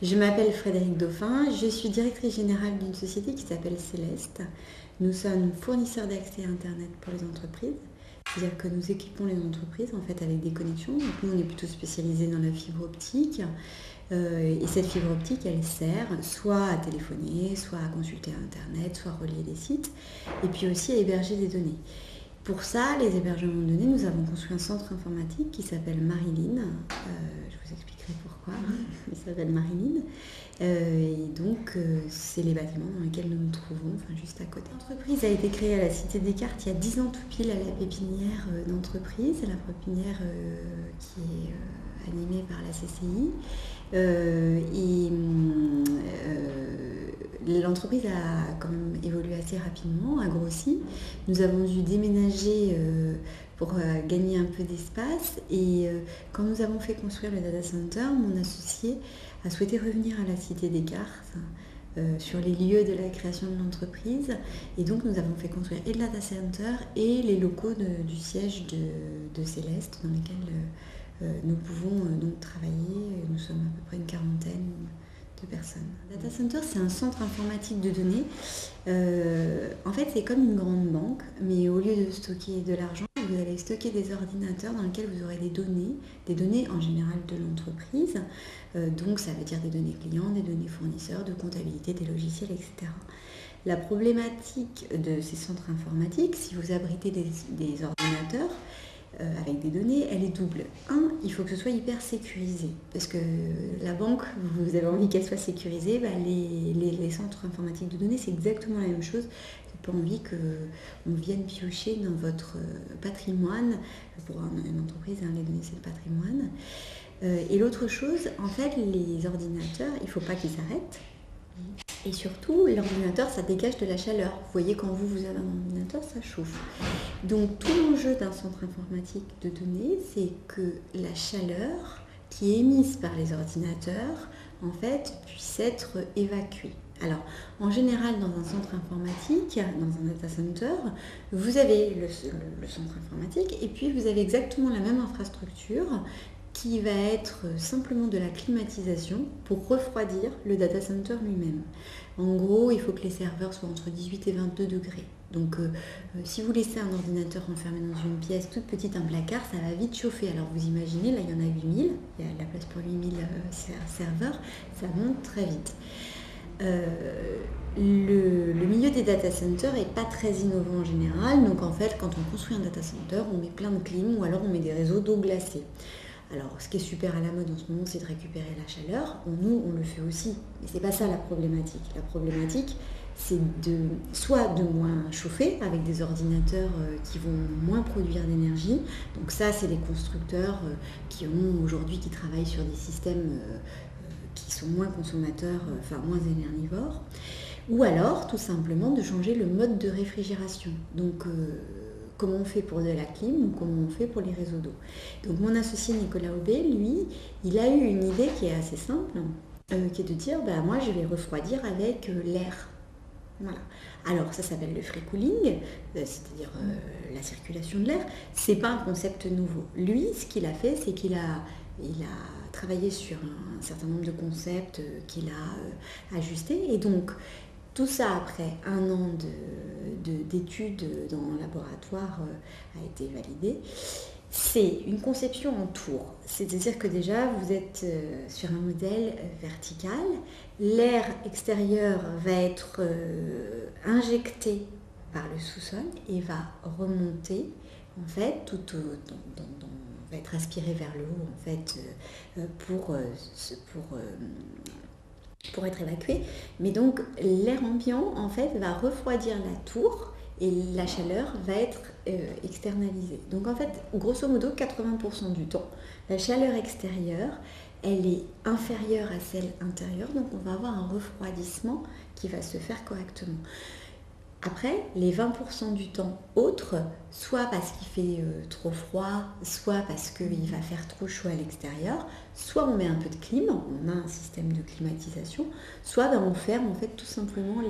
Je m'appelle Frédérique Dauphin, je suis directrice générale d'une société qui s'appelle Céleste. Nous sommes fournisseurs d'accès à Internet pour les entreprises, c'est-à-dire que nous équipons les entreprises en fait avec des connexions. Donc nous on est plutôt spécialisés dans la fibre optique et cette fibre optique elle sert soit à téléphoner, soit à consulter Internet, soit à relier des sites et puis aussi à héberger des données. Pour ça, les hébergements de données, nous avons construit un centre informatique qui s'appelle Marilyn. Je vous expliquerai pourquoi. Il s'appelle Marilyn. Et donc, c'est les bâtiments dans lesquels nous nous trouvons, enfin juste à côté. L'entreprise a été créée à la Cité des Cartes il y a 10 ans tout pile à la pépinière d'entreprise, la pépinière qui est animée par la CCI. L'entreprise a quand même évolué assez rapidement, a grossi. Nous avons dû déménager pour gagner un peu d'espace et quand nous avons fait construire le data center, mon associé a souhaité revenir à la Cité des Cartes sur les lieux de la création de l'entreprise et donc nous avons fait construire et le data center et les locaux du siège de Céleste dans lesquels nous pouvons donc travailler. Nous sommes à peu près une quarantaine de personnes. Data Center, c'est un centre informatique de données. En fait, c'est comme une grande banque, mais au lieu de stocker de l'argent, vous allez stocker des ordinateurs dans lesquels vous aurez des données en général de l'entreprise. Donc, ça veut dire des données clients, des données fournisseurs, de comptabilité, des logiciels, etc. La problématique de ces centres informatiques, si vous abritez des ordinateurs, avec des données, elle est double. Il faut que ce soit hyper sécurisé, parce que la banque, vous avez envie qu'elle soit sécurisée, les centres informatiques de données, c'est exactement la même chose. J'ai pas envie qu'on vienne piocher dans votre patrimoine. Pour une entreprise, les données, c'est le patrimoine. Et l'autre chose, en fait, les ordinateurs, il ne faut pas qu'ils s'arrêtent. Et surtout, l'ordinateur, ça dégage de la chaleur. Vous voyez, quand vous avez un ordinateur, ça chauffe. Donc, tout l'enjeu d'un centre informatique de données, c'est que la chaleur qui est émise par les ordinateurs, en fait, puisse être évacuée. Alors, en général, dans un centre informatique, dans un data center, vous avez le centre informatique et puis vous avez exactement la même infrastructure qui va être simplement de la climatisation pour refroidir le data center lui-même. En gros, il faut que les serveurs soient entre 18 et 22 degrés. Donc, si vous laissez un ordinateur enfermé dans une pièce toute petite, un placard, ça va vite chauffer. Alors, vous imaginez, là, il y en a 8000, il y a de la place pour 8000 serveurs, ça monte très vite. Le milieu des data centers n'est pas très innovant en général. Donc, en fait, quand on construit un data center, on met plein de clim ou alors on met des réseaux d'eau glacée. Alors, ce qui est super à la mode en ce moment, c'est de récupérer la chaleur. Nous, on le fait aussi. Mais c'est pas ça la problématique. La problématique, c'est soit de moins chauffer avec des ordinateurs qui vont moins produire d'énergie. Donc ça, c'est les constructeurs qui travaillent sur des systèmes qui sont moins consommateurs, moins énergivores. Ou alors, tout simplement, de changer le mode de réfrigération. Donc, comment on fait pour de la clim ou comment on fait pour les réseaux d'eau. Donc mon associé Nicolas Aubé, lui, il a eu une idée qui est assez simple, qui est de dire, moi je vais refroidir avec l'air. Voilà. Alors ça s'appelle le free cooling, c'est-à-dire la circulation de l'air. C'est pas un concept nouveau. Lui, ce qu'il a fait, c'est qu'il a travaillé sur un certain nombre de concepts qu'il a ajustés et donc tout ça, après un an d'études dans le laboratoire, a été validé. C'est une conception en tour, c'est-à-dire que déjà vous êtes sur un modèle vertical, l'air extérieur va être injecté par le sous-sol et va remonter en fait va être aspiré vers le haut en fait pour être évacué, mais donc l'air ambiant en fait va refroidir la tour et la chaleur va être externalisée. Donc en fait, grosso modo, 80% du temps, la chaleur extérieure, elle est inférieure à celle intérieure, donc on va avoir un refroidissement qui va se faire correctement. Après, les 20% du temps autre, soit parce qu'il fait trop froid, soit parce qu'il va faire trop chaud à l'extérieur, soit on met un peu de clim, on a un système de climatisation, soit ben, on ferme en fait tout simplement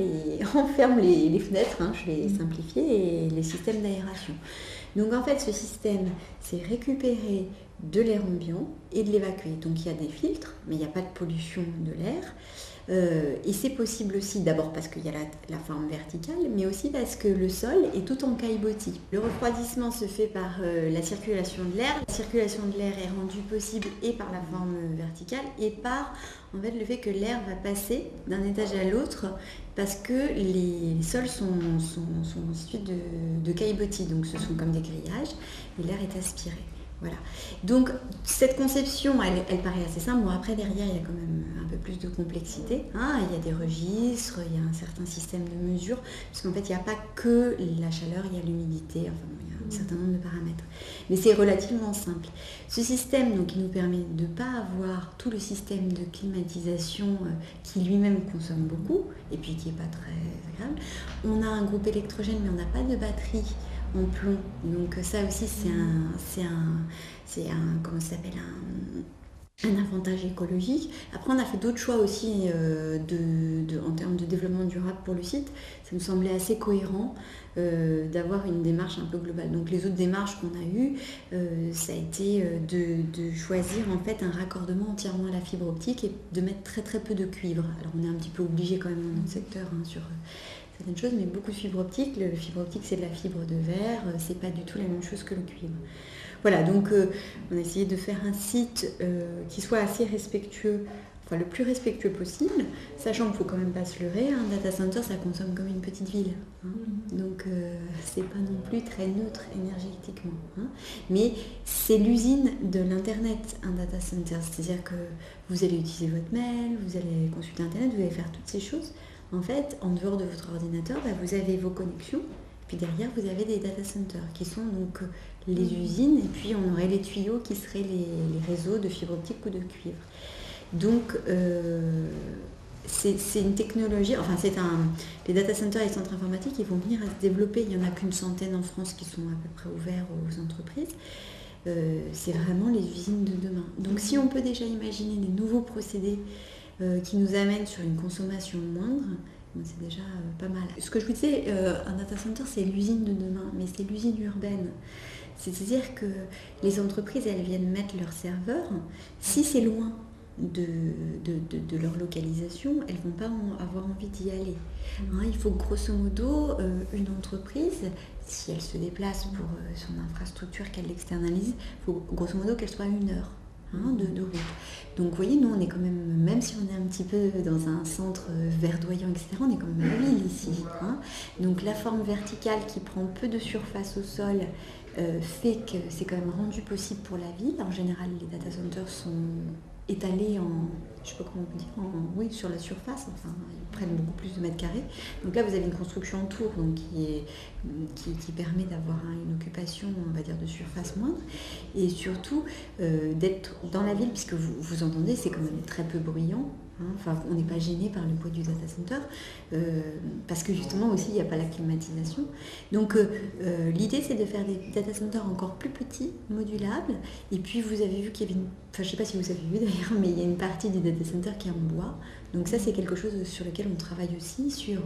on ferme les fenêtres, hein, je vais simplifier, et les systèmes d'aération. Donc en fait ce système, c'est récupérer de l'air ambiant et de l'évacuer. Donc il y a des filtres, mais il n'y a pas de pollution de l'air. Et c'est possible aussi, d'abord parce qu'il y a la forme verticale, mais aussi parce que le sol est tout en caillebotis. Le refroidissement se fait par la circulation de l'air. La circulation de l'air est rendue possible et par la forme verticale et par en fait, le fait que l'air va passer d'un étage à l'autre parce que les sols sont constitués de caillebotis, donc ce sont comme des grillages et l'air est aspiré. Voilà. Donc cette conception, elle paraît assez simple. Bon, après, derrière, il y a quand même un peu plus de complexité. Hein. Il y a des registres, il y a un certain système de mesure, parce qu'en fait, il n'y a pas que la chaleur, il y a l'humidité, enfin, il y a un certain nombre de paramètres. Mais c'est relativement simple. Ce système, donc, il nous permet de ne pas avoir tout le système de climatisation qui lui-même consomme beaucoup, et puis qui n'est pas très agréable. On a un groupe électrogène, mais on n'a pas de batterie en plomb. Donc ça aussi comment ça s'appelle, un avantage écologique. Après on a fait d'autres choix aussi en termes de développement durable pour le site. Ça nous semblait assez cohérent d'avoir une démarche un peu globale. Donc les autres démarches qu'on a eues, ça a été de choisir en fait un raccordement entièrement à la fibre optique et de mettre très très peu de cuivre. Alors on est un petit peu obligé quand même dans notre secteur sur certaines choses, mais beaucoup de fibre optique. Le fibre optique, c'est de la fibre de verre, c'est pas du tout la même chose que le cuivre. Voilà, donc on a essayé de faire un site qui soit assez respectueux, enfin le plus respectueux possible, sachant qu'il ne faut quand même pas se leurrer, un data center, ça consomme comme une petite ville. Hein. Donc c'est pas non plus très neutre énergétiquement. Hein. Mais c'est l'usine de l'Internet, un data center. C'est-à-dire que vous allez utiliser votre mail, vous allez consulter Internet, vous allez faire toutes ces choses. En fait, en dehors de votre ordinateur, vous avez vos connexions, puis derrière, vous avez des data centers qui sont donc les usines, et puis on aurait les tuyaux qui seraient les réseaux de fibre optique ou de cuivre. Donc, c'est une technologie, enfin les data centers et les centres informatiques, ils vont venir à se développer. Il n'y en a qu'une centaine en France qui sont à peu près ouverts aux entreprises. C'est vraiment les usines de demain. Donc si on peut déjà imaginer des nouveaux procédés qui nous amène sur une consommation moindre, c'est déjà pas mal. Ce que je vous disais, un data center, c'est l'usine de demain, mais c'est l'usine urbaine. C'est-à-dire que les entreprises, elles viennent mettre leurs serveurs. Si c'est loin de leur localisation, elles ne vont pas avoir envie d'y aller. Hein, il faut grosso modo, une entreprise, si elle se déplace pour son infrastructure, qu'elle l'externalise, il faut grosso modo qu'elle soit à 1 heure. De route. Donc vous voyez, nous on est quand même si on est un petit peu dans un centre verdoyant, etc., on est quand même à la ville ici. Hein. Donc la forme verticale qui prend peu de surface au sol fait que c'est quand même rendu possible pour la ville. En général, les data centers sont étalés je sais pas comment on peut dire, sur la surface, enfin ils prennent beaucoup plus de mètres carrés. Donc là vous avez une construction autour donc qui permet d'avoir une occupation, on va dire, de surface moindre, et surtout d'être dans la ville, puisque vous entendez, c'est quand même très peu bruyant. Hein, enfin, on n'est pas gêné par le poids du data center parce que justement aussi il n'y a pas la climatisation. Donc l'idée c'est de faire des data centers encore plus petits, modulables. Et puis vous avez vu qu'il y avait je ne sais pas si vous avez vu d'ailleurs, mais il y a une partie des data centers qui est en bois. Donc ça c'est quelque chose sur lequel on travaille aussi, sur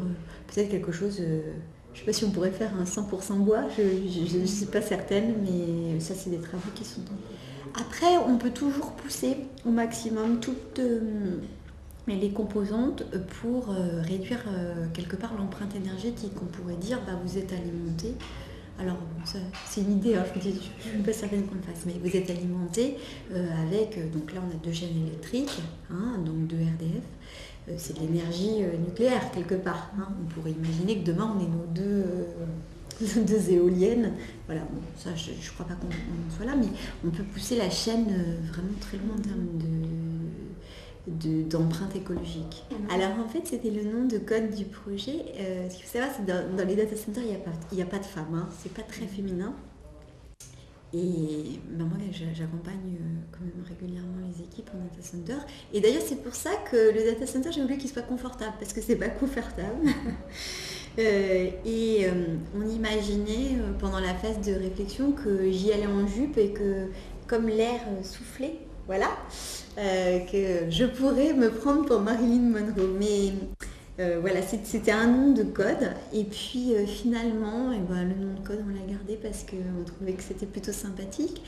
peut-être quelque chose. Je ne sais pas si on pourrait faire un 100% bois, je ne suis pas certaine, mais ça c'est des travaux qui sont. Après on peut toujours pousser au maximum toutes les composantes pour réduire quelque part l'empreinte énergétique. On pourrait dire vous êtes alimenté. Alors ça, c'est une idée, hein, je ne suis pas certaine qu'on le fasse, mais vous êtes alimenté avec, donc là on a 2 chaînes électriques, hein, donc 2 RDF, c'est de l'énergie nucléaire quelque part. Hein. On pourrait imaginer que demain on ait nos 2 éoliennes. Voilà, bon, ça je ne crois pas qu'on soit là, mais on peut pousser la chaîne vraiment très loin en termes d'empreinte écologique. Alors en fait c'était le nom de code du projet. Ce qu'il faut savoir, c'est que dans les data centers il n'y a pas de femmes, hein. C'est pas très féminin. Et moi j'accompagne quand même régulièrement les équipes en data center. Et d'ailleurs c'est pour ça que le data center j'ai voulu qu'il soit confortable, parce que c'est pas confortable. On imaginait pendant la phase de réflexion que j'y allais en jupe et que comme l'air soufflait, voilà, que je pourrais me prendre pour Marilyn Monroe. Mais voilà, c'était un nom de code. Et puis finalement, et ben, le nom de code, on l'a gardé parce qu'on trouvait que c'était plutôt sympathique.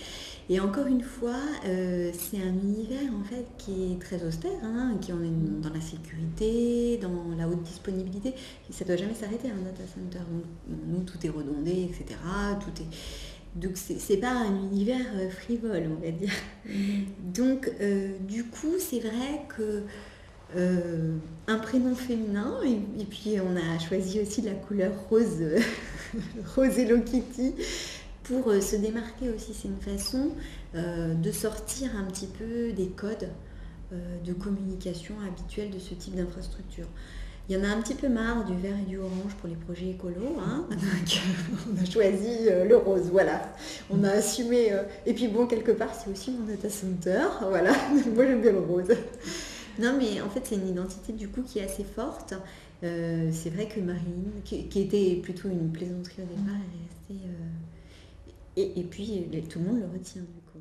Et encore une fois, c'est un univers en fait qui est très austère, hein, qui on est dans la sécurité, dans la haute disponibilité. Et ça ne doit jamais s'arrêter un data center. Donc, nous, tout est redondé, etc. Tout est... Donc c'est pas un univers frivole, on va dire. Donc du coup, c'est vrai que un prénom féminin et puis on a choisi aussi la couleur rose, rose Hello Kitty pour se démarquer aussi. C'est une façon de sortir un petit peu des codes de communication habituels de ce type d'infrastructure. Il y en a un petit peu marre du vert et du orange pour les projets écolos, hein. Donc, on a choisi le rose, voilà. On a assumé. Et puis bon, quelque part, c'est aussi mon data center, voilà. Moi, j'aime bien le rose. Non, mais en fait, c'est une identité du coup qui est assez forte. C'est vrai que Marilyn, qui était plutôt une plaisanterie au départ, elle est restée. Et puis, tout le monde le retient du coup.